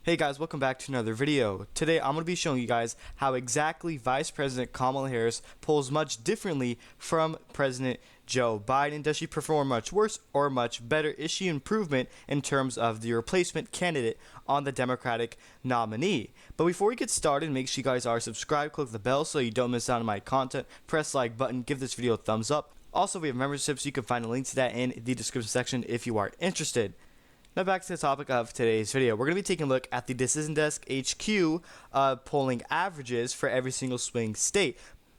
Hey guys, welcome back to another video. Today I'm going to be showing you guys how exactly Vice President Kamala Harris polls much differently from President Joe Biden. Does she perform much worse or much better? Is she improvement in terms of the replacement candidate on the Democratic nominee? But before we get started, make sure you guys are subscribed, click the bell so you don't miss out on my content, press the like button, give this video a thumbs up. Also, we have memberships, you can find a link to that in the description section if you are interested. Now back to the topic of today's video. We're going to be taking a look at the Decision Desk HQ polling averages for every single swing state.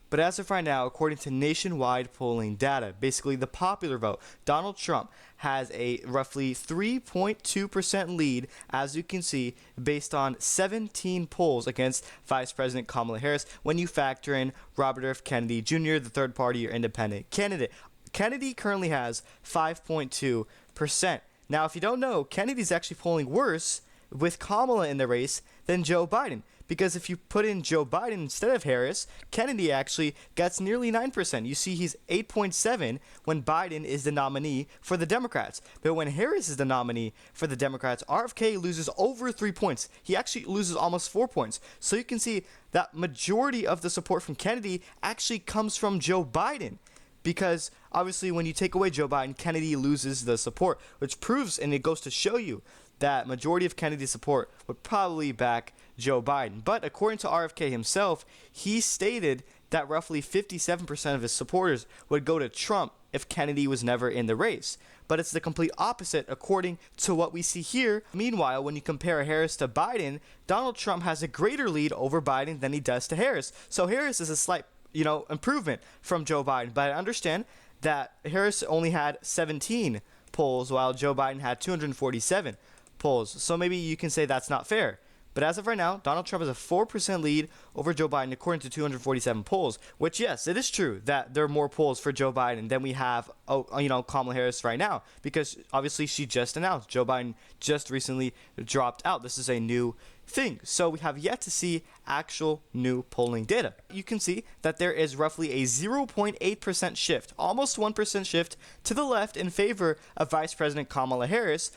But as of right now, according to nationwide polling data, basically the popular vote, Donald Trump has a roughly 3.2% lead, as you can see, based on 17 polls against Vice President Kamala Harris when you factor in Robert F. Kennedy Jr., the third party or independent candidate. Kennedy currently has 5.2%. Now, if you don't know, Kennedy's actually polling worse with Kamala in the race than Joe Biden. Because if you put in Joe Biden instead of Harris, Kennedy actually gets nearly 9%. You see he's 8.7 when Biden is the nominee for the Democrats. But when Harris is the nominee for the Democrats, RFK loses over 3 points. He actually loses almost 4 points. So you can see that majority of the support from Kennedy actually comes from Joe Biden. Because obviously when you take away Joe Biden, Kennedy loses the support, which proves, and it goes to show you, that majority of Kennedy's support would probably back Joe Biden. But according to RFK himself, he stated that roughly 57% of his supporters would go to Trump if Kennedy was never in the race. But it's the complete opposite according to what we see here. Meanwhile, when you compare Harris to Biden, Donald Trump has a greater lead over Biden than he does to Harris. So Harris is a slight improvement from Joe Biden. But I understand that Harris only had 17 polls while Joe Biden had 247 polls. So maybe you can say that's not fair. But as of right now, Donald Trump has a 4% lead over Joe Biden according to 247 polls, which, yes, it is true that there are more polls for Joe Biden than we have, Kamala Harris right now, because obviously she just announced Joe Biden just recently dropped out. This is a new thing. So we have yet to see actual new polling data. You can see that there is roughly a 0.8% shift, almost 1% shift to the left in favor of Vice President Kamala Harris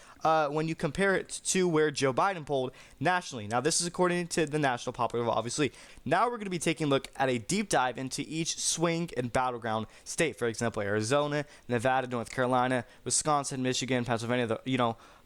when you compare it to where Joe Biden polled nationally. Now, this is according to the national popular vote, obviously. Now we're going to be taking a look at a deep dive into each swing and battleground state. For example, Arizona, Nevada, North Carolina, Wisconsin, Michigan, Pennsylvania,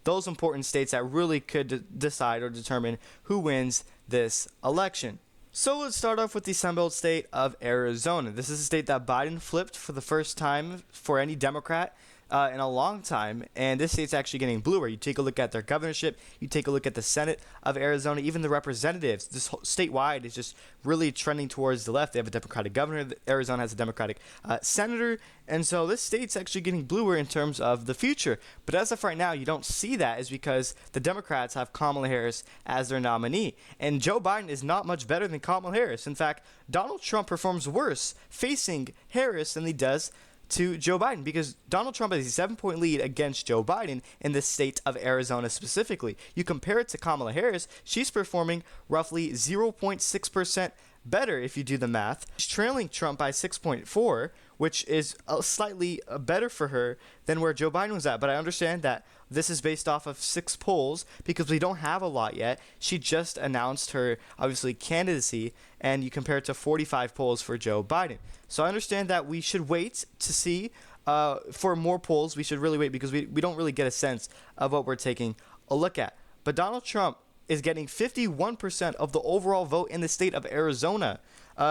those important states that really could decide or determine who wins this election. So let's start off with the Sunbelt state of Arizona. This is a state that Biden flipped for the first time for any Democrat in a long time, and this state's actually getting bluer. You take a look at their governorship, you take a look at the Senate of Arizona, even the representatives. This whole statewide is just really trending towards the left. They have a Democratic governor. Arizona has a Democratic senator, and so this state's actually getting bluer in terms of the future. But as of right now, you don't see that is because the Democrats have Kamala Harris as their nominee, and Joe Biden is not much better than Kamala Harris. In fact, Donald Trump performs worse facing Harris than he does to Joe Biden, because Donald Trump has a 7-point lead against Joe Biden in the state of Arizona specifically. You compare it to Kamala Harris, she's performing roughly 0.6% better if you do the math. She's trailing Trump by 6.4, which is slightly better for her than where Joe Biden was at. But I understand that this is based off of 6 polls because we don't have a lot yet. She just announced her, obviously, candidacy, and you compare it to 45 polls for Joe Biden. So I understand that we should wait to see for more polls. We should really wait because we don't really get a sense of what we're taking a look at. But Donald Trump is getting 51% of the overall vote in the state of Arizona,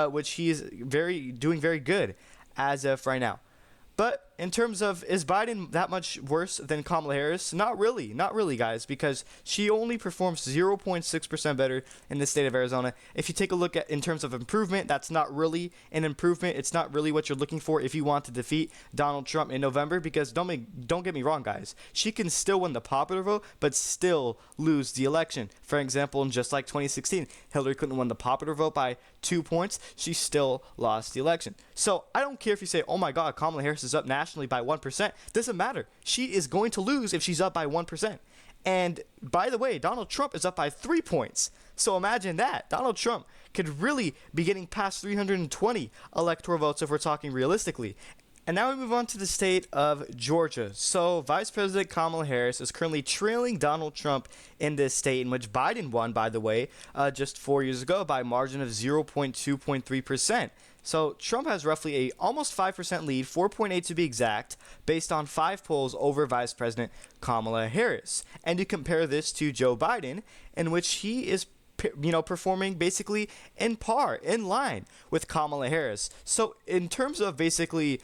which he is doing very good as of right now. But in terms of, is Biden that much worse than Kamala Harris? Not really, guys, because she only performs 0.6% better in the state of Arizona. If you take a look at in terms of improvement, that's not really an improvement. It's not really what you're looking for if you want to defeat Donald Trump in November, because don't get me wrong, guys. She can still win the popular vote, but still lose the election. For example, just like 2016, Hillary couldn't win the popular vote by 2 points. She still lost the election. So I don't care if you say, oh my God, Kamala Harris is up nationally by 1%. Doesn't matter. She is going to lose if she's up by 1%. And by the way, Donald Trump is up by 3 points. So imagine that. Donald Trump could really be getting past 320 electoral votes if we're talking realistically. And now we move on to the state of Georgia. So, Vice President Kamala Harris is currently trailing Donald Trump in this state, in which Biden won, by the way, just 4 years ago by a margin of 0.2.3%. So, Trump has roughly a almost 5% lead, 4.8 to be exact, based on 5 polls over Vice President Kamala Harris. And you compare this to Joe Biden, in which he is performing basically in line with Kamala Harris. So in terms of basically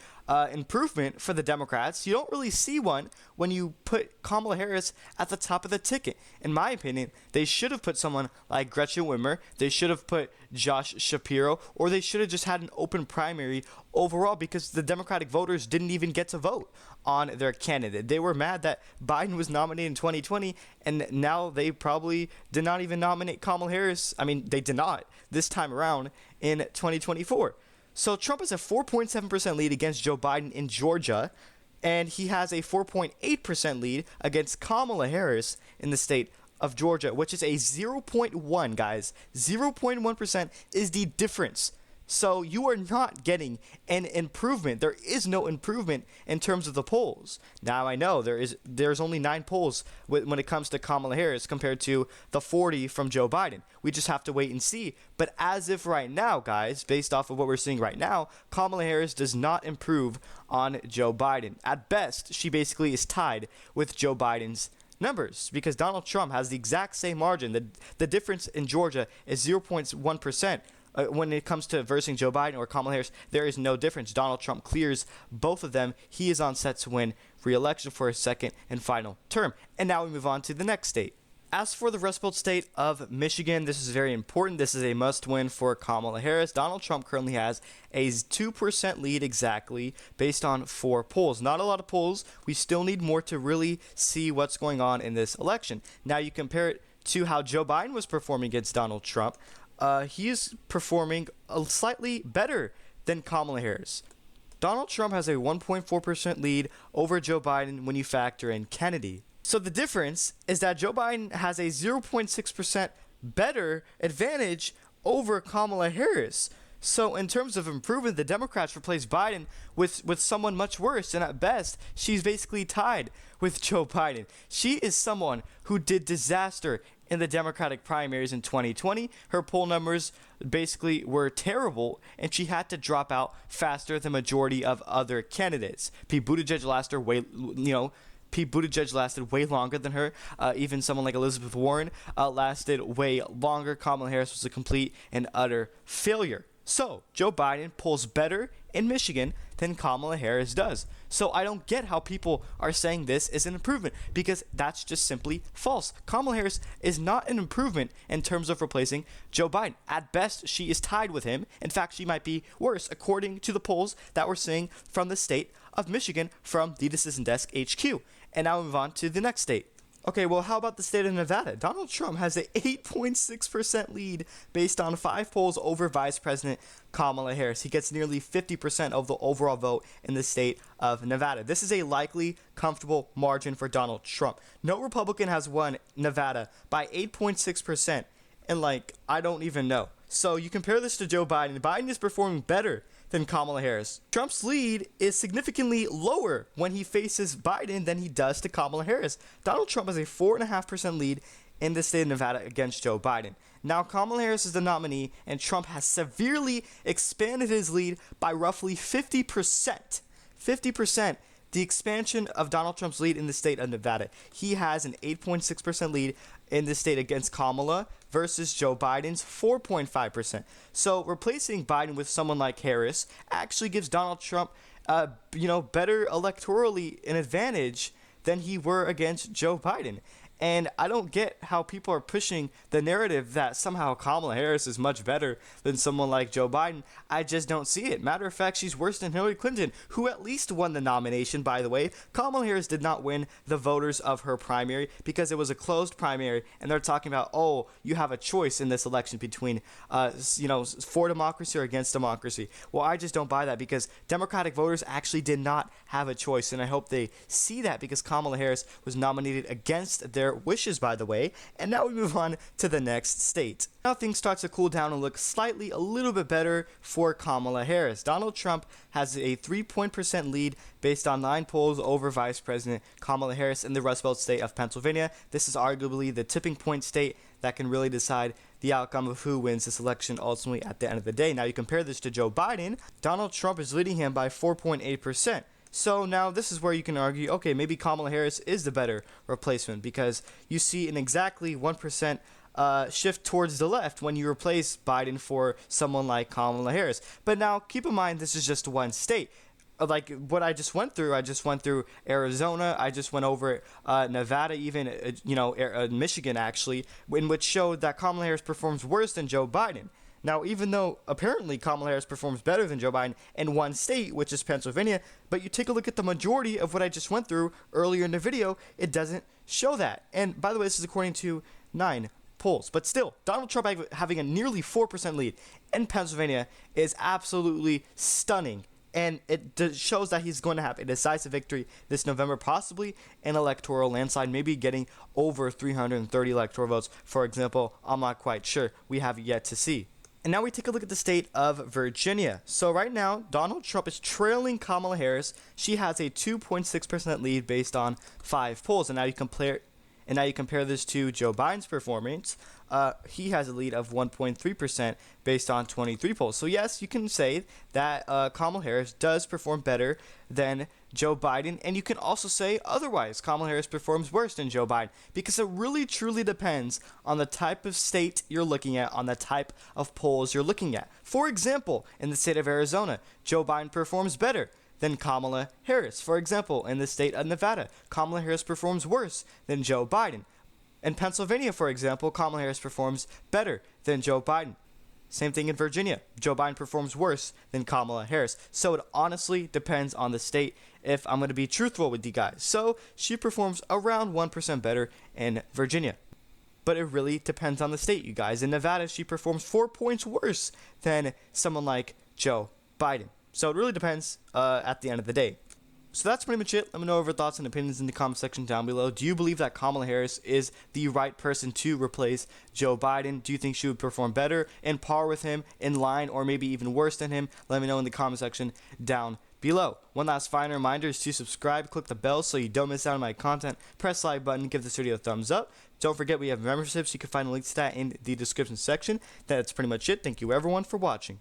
improvement for the Democrats, you don't really see one when you put Kamala Harris at the top of the ticket. In my opinion, they should have put someone like Gretchen Whitmer, they should have put Josh Shapiro, or they should have just had an open primary overall, because the Democratic voters didn't even get to vote on their candidate. They were mad that Biden was nominated in 2020, and now they probably did not even nominate Kamala Harris. I mean, they did not this time around in 2024. So Trump has a 4.7% lead against Joe Biden in Georgia, and he has a 4.8% lead against Kamala Harris in the state of Georgia, which is a 0.1, guys. 0.1% is the difference. So you are not getting an improvement. There is no improvement in terms of the polls. Now I know there's only 9 polls when it comes to Kamala Harris compared to the 40 from Joe Biden. We just have to wait and see. But as if right now, guys, based off of what we're seeing right now, Kamala Harris does not improve on Joe Biden. At best, she basically is tied with Joe Biden's numbers, because Donald Trump has the exact same margin. The difference in Georgia is 0.1%. When it comes to versing Joe Biden or Kamala Harris, there is no difference. Donald Trump clears both of them. He is on set to win re-election for his second and final term. And now we move on to the next state. As for the Rust Belt state of Michigan, this is very important. This is a must-win for Kamala Harris. Donald Trump currently has a 2% lead exactly based on 4 polls. Not a lot of polls. We still need more to really see what's going on in this election. Now you compare it to how Joe Biden was performing against Donald Trump. He is performing slightly better than Kamala Harris. Donald Trump has a 1.4% lead over Joe Biden when you factor in Kennedy. So the difference is that Joe Biden has a 0.6% better advantage over Kamala Harris. So in terms of improvement, the Democrats replaced Biden with someone much worse, and at best, she's basically tied with Joe Biden. She is someone who did disaster in the Democratic primaries in 2020. Her poll numbers basically were terrible, and she had to drop out faster than the majority of other candidates. Pete Buttigieg lasted way longer than her. Even someone like Elizabeth Warren lasted way longer. Kamala Harris was a complete and utter failure. So, Joe Biden polls better in Michigan than Kamala Harris does. So, I don't get how people are saying this is an improvement, because that's just simply false. Kamala Harris is not an improvement in terms of replacing Joe Biden. At best, she is tied with him. In fact, she might be worse, according to the polls that we're seeing from the state of Michigan from the Decision Desk HQ. And now we move on to the next state. Okay, well, how about the state of Nevada? Donald Trump has an 8.6% lead based on 5 polls over Vice President Kamala Harris. He gets nearly 50% of the overall vote in the state of Nevada. This is a likely, comfortable margin for Donald Trump. No Republican has won Nevada by 8.6%, and I don't even know. So you compare this to Joe Biden. Biden is performing better than Kamala Harris. Trump's lead is significantly lower when he faces Biden than he does to Kamala Harris. Donald Trump has a 4.5% lead in the state of Nevada against Joe Biden. Now, Kamala Harris is the nominee, and Trump has severely expanded his lead by roughly 50%. 50%. The expansion of Donald Trump's lead in the state of Nevada. He has an 8.6% lead in the state against Kamala versus Joe Biden's 4.5%. So replacing Biden with someone like Harris actually gives Donald Trump, better electorally an advantage than he were against Joe Biden. And I don't get how people are pushing the narrative that somehow Kamala Harris is much better than someone like Joe Biden. I just don't see it. Matter of fact, she's worse than Hillary Clinton, who at least won the nomination, by the way. Kamala Harris did not win the voters of her primary because it was a closed primary, and they're talking about, oh, you have a choice in this election between, for democracy or against democracy. Well, I just don't buy that, because Democratic voters actually did not have a choice, and I hope they see that, because Kamala Harris was nominated against their their wishes, by the way. And now we move on to the next state. Now things start to cool down and look slightly a little bit better for Kamala Harris. Donald Trump has a 3% lead based on 9 polls over Vice President Kamala Harris in the Rust Belt state of Pennsylvania. This is arguably the tipping point state that can really decide the outcome of who wins this election ultimately at the end of the day. Now you compare this to Joe Biden. Donald Trump is leading him by 4.8%. So now this is where you can argue, okay, maybe Kamala Harris is the better replacement, because you see an exactly 1% shift towards the left when you replace Biden for someone like Kamala Harris. But now keep in mind, this is just one state. Like what I just went through Arizona, I just went over Nevada, even Michigan actually, in which showed that Kamala Harris performs worse than Joe Biden. Now, even though apparently Kamala Harris performs better than Joe Biden in one state, which is Pennsylvania, but you take a look at the majority of what I just went through earlier in the video, it doesn't show that. And by the way, this is according to 9 polls. But still, Donald Trump having a nearly 4% lead in Pennsylvania is absolutely stunning. And it shows that he's going to have a decisive victory this November, possibly an electoral landslide, maybe getting over 330 electoral votes, for example. I'm not quite sure. We have yet to see. And now we take a look at the state of Virginia. So right now, Donald Trump is trailing Kamala Harris. She has a 2.6% lead based on 5 polls. And now you compare this to Joe Biden's performance. He has a lead of 1.3% based on 23 polls. So yes, you can say that Kamala Harris does perform better than Joe Biden, and you can also say otherwise. Kamala Harris performs worse than Joe Biden, because it really truly depends on the type of state you're looking at, on the type of polls you're looking at. For example, in the state of Arizona, Joe Biden performs better than Kamala Harris. For example, in the state of Nevada, Kamala Harris performs worse than Joe Biden. In Pennsylvania, for example, Kamala Harris performs better than Joe Biden. Same thing in Virginia. Joe Biden performs worse than Kamala Harris. So it honestly depends on the state, if I'm going to be truthful with you guys. So she performs around 1% better in Virginia. But it really depends on the state, you guys. In Nevada, she performs 4 points worse than someone like Joe Biden. So it really depends at the end of the day. So that's pretty much it. Let me know your thoughts and opinions in the comment section down below. Do you believe that Kamala Harris is the right person to replace Joe Biden? Do you think she would perform better, in par with him, in line, or maybe even worse than him? Let me know in the comment section down below. One last final reminder is to subscribe, click the bell so you don't miss out on my content, press the like button, give this video a thumbs up. Don't forget we have memberships. You can find links to that in the description section. That's pretty much it. Thank you everyone for watching.